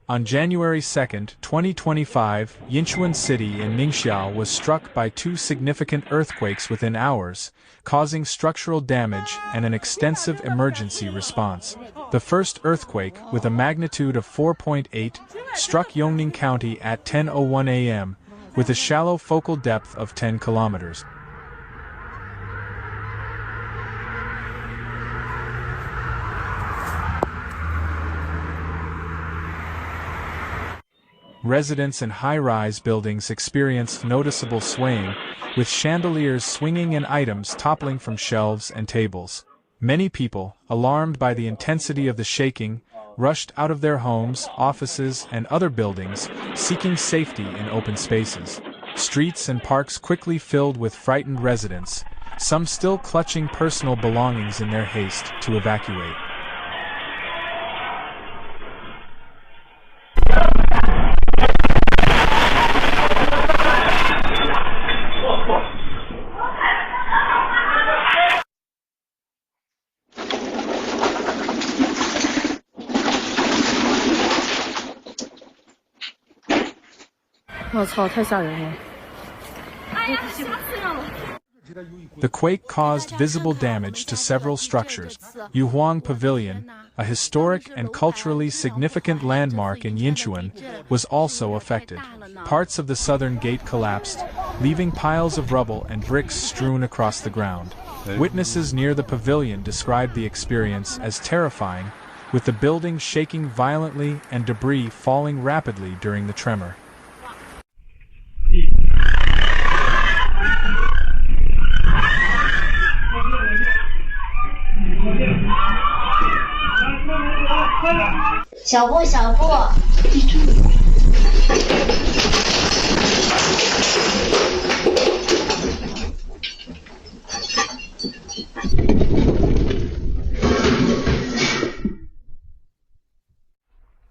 On January 2, 2025, Yinchuan City in Ningxia was struck by two significant earthquakes within hours, causing structural damage and an extensive emergency response. The first earthquake, with a magnitude of 4.8, struck Yongning County at 10:01 a.m., with a shallow focal depth of 10 kilometers. Residents in high-rise buildings experienced noticeable swaying, with chandeliers swinging and items toppling from shelves and tables. Many people, alarmed by the intensity of the shaking, rushed out of their homes, offices, and other buildings, seeking safety in open spaces. Streets and parks quickly filled with frightened residents, some still clutching personal belongings in their haste to evacuate. The quake caused visible damage to several structures. Yuhuang Pavilion, a historic and culturally significant landmark in Yinchuan, was also affected. Parts of the southern gate collapsed, leaving piles of rubble and bricks strewn across the ground. Witnesses near the pavilion described the experience as terrifying, with the building shaking violently and debris falling rapidly during the tremor.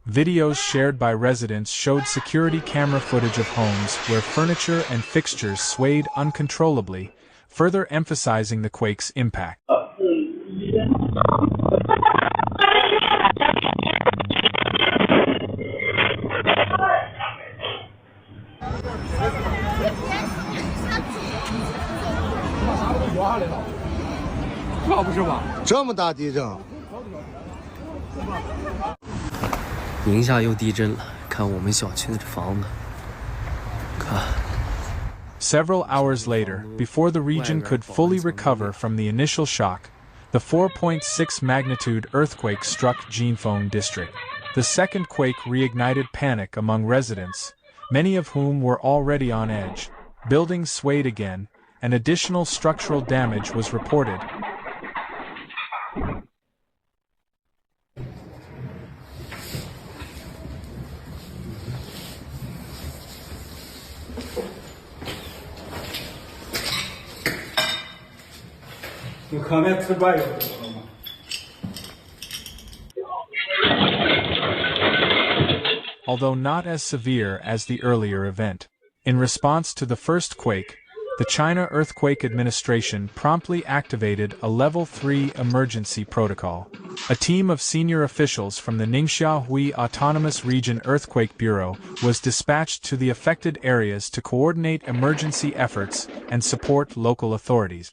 Videos shared by residents showed security camera footage of homes where furniture and fixtures swayed uncontrollably, further emphasizing the quake's impact. Several hours later, before the region could fully recover from the initial shock, the 4.6 magnitude earthquake struck Jinfeng district. The second quake reignited panic among residents, many of whom were already on edge. Buildings swayed again, and additional structural damage was reported. Although not as severe as the earlier event. In response to the first quake, the China Earthquake Administration promptly activated a Level 3 emergency protocol. A team of senior officials from the Ningxia Hui Autonomous Region Earthquake Bureau was dispatched to the affected areas to coordinate emergency efforts and support local authorities.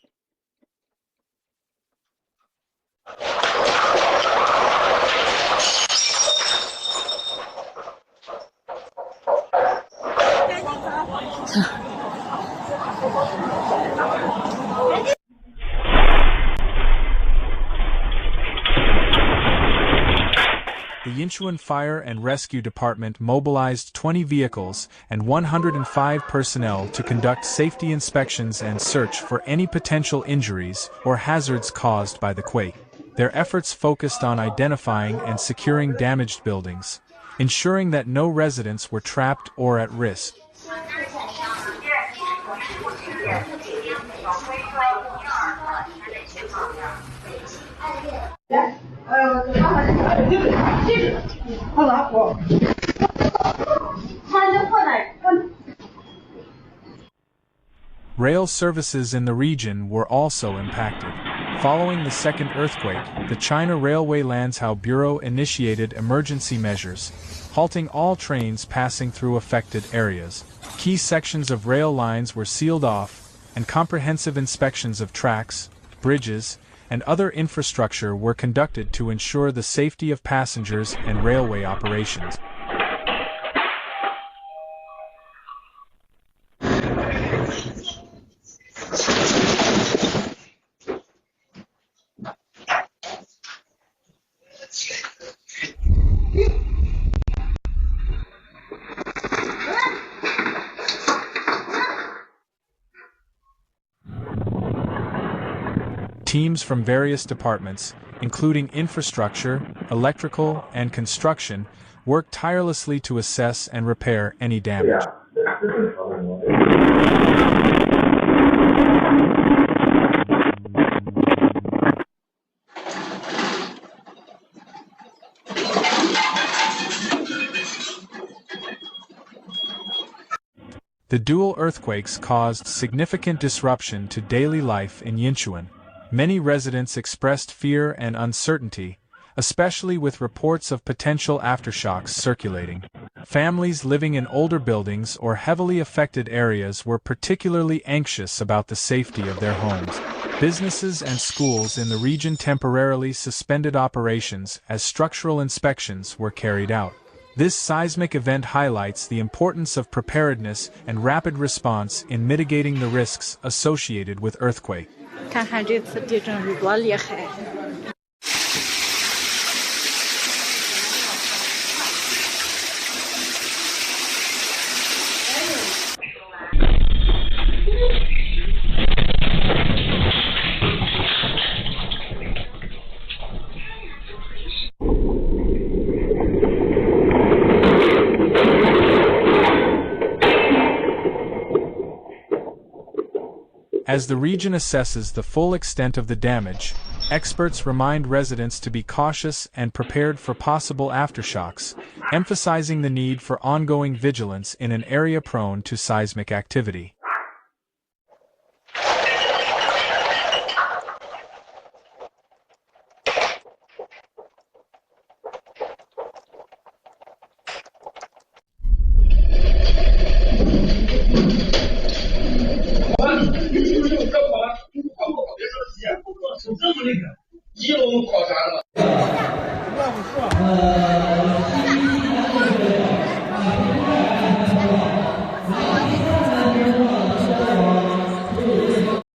The Yinchuan Fire and Rescue Department mobilized 20 vehicles and 105 personnel to conduct safety inspections and search for any potential injuries or hazards caused by the quake. Their efforts focused on identifying and securing damaged buildings, ensuring that no residents were trapped or at risk. Rail services in the region were also impacted. Following the second earthquake, the China Railway Lanzhou Bureau initiated emergency measures, halting all trains passing through affected areas. Key sections of rail lines were sealed off, and comprehensive inspections of tracks, bridges, and other infrastructure were conducted to ensure the safety of passengers and railway operations. Teams from various departments, including infrastructure, electrical, and construction, worked tirelessly to assess and repair any damage. The dual earthquakes caused significant disruption to daily life in Yinchuan. Many residents expressed fear and uncertainty, especially with reports of potential aftershocks circulating. Families living in older buildings or heavily affected areas were particularly anxious about the safety of their homes. Businesses and schools in the region temporarily suspended operations as structural inspections were carried out. This seismic event highlights the importance of preparedness and rapid response in mitigating the risks associated with earthquake. 看看这次地震有多厉害。As the region assesses the full extent of the damage, experts remind residents to be cautious and prepared for possible aftershocks, emphasizing the need for ongoing vigilance in an area prone to seismic activity.